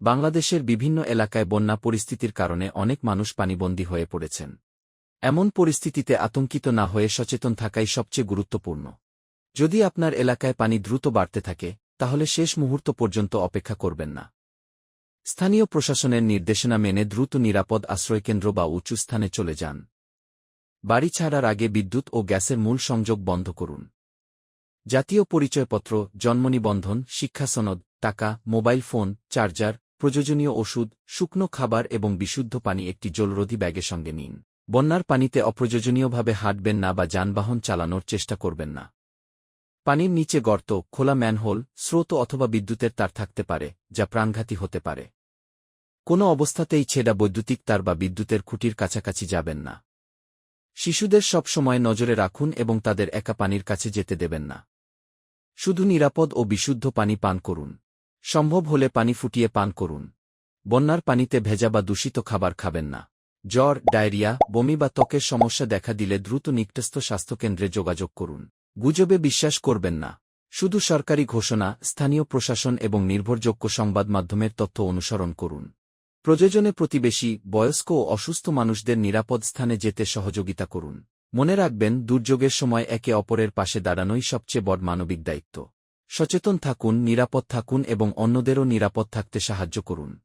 বাংলাদেশের বিভিন্ন এলাকায় বন্যা পরিস্থিতির কারণে অনেক মানুষ পানিবন্দী হয়ে পড়েছেন। এমন পরিস্থিতিতে আতঙ্কিত না হয়ে সচেতন থাকাই সবচেয়ে গুরুত্বপূর্ণ। যদি আপনার এলাকায় পানি দ্রুত বাড়তে থাকে, তাহলে শেষ মুহূর্ত পর্যন্ত অপেক্ষা করবেন না। স্থানীয় প্রশাসনের নির্দেশনা মেনে দ্রুত নিরাপদ আশ্রয়কেন্দ্র বা উঁচু স্থানে চলে যান। বাড়ি ছাড়ার আগে বিদ্যুৎ ও গ্যাসের মূল সংযোগ বন্ধ করুন। জাতীয় পরিচয়পত্র, জন্ম নিবন্ধন, শিক্ষা সনদ, টাকা, মোবাইল ফোন, চার্জার, প্রয়োজনীয় ওষুধ, শুকনো খাবার এবং বিশুদ্ধ পানি একটি জলরোধী ব্যাগে সঙ্গে নিন। বন্যার পানিতে অপ্রয়োজনীয়ভাবে হাঁটবেন না বা যানবাহন চালানোর চেষ্টা করবেন না। পানির নিচে গর্ত, খোলা ম্যানহোল, স্রোত অথবা বিদ্যুতের তার থাকতে পারে, যা প্রাণঘাতী হতে পারে। কোনো অবস্থাতেই ছেঁড়া বৈদ্যুতিক তার বা বিদ্যুতের খুঁটির কাছাকাছি যাবেন না। শিশুদের সব সময় নজরে রাখুন এবং তাদের একা পানির কাছে যেতে দেবেন না। শুধু নিরাপদ ও বিশুদ্ধ পানি পান করুন। সম্ভব হলে পানি ফুটিয়ে পান করুন। বন্যার পানিতে ভেজা বা দূষিত খাবার খাবেন না। জ্বর, ডায়রিয়া, বমি বা ত্বকের সমস্যা দেখা দিলে দ্রুত নিকটস্থ স্বাস্থ্যকেন্দ্রে যোগাযোগ করুন। গুজবে বিশ্বাস করবেন না। শুধু সরকারি ঘোষণা, স্থানীয় প্রশাসন এবং নির্ভরযোগ্য সংবাদ মাধ্যমের তথ্য অনুসরণ করুন। প্রয়োজনে প্রতিবেশী, বয়স্ক ও অসুস্থ মানুষদের নিরাপদ স্থানে যেতে সহযোগিতা করুন। মনে রাখবেন, দুর্যোগের সময় একে অপরের পাশে দাঁড়ানোই সবচেয়ে বড় মানবিক দায়িত্ব। সচেতন থাকুন, নিরাপদ থাকুন এবং অন্যদেরও নিরাপদ থাকতে সাহায্য করুন।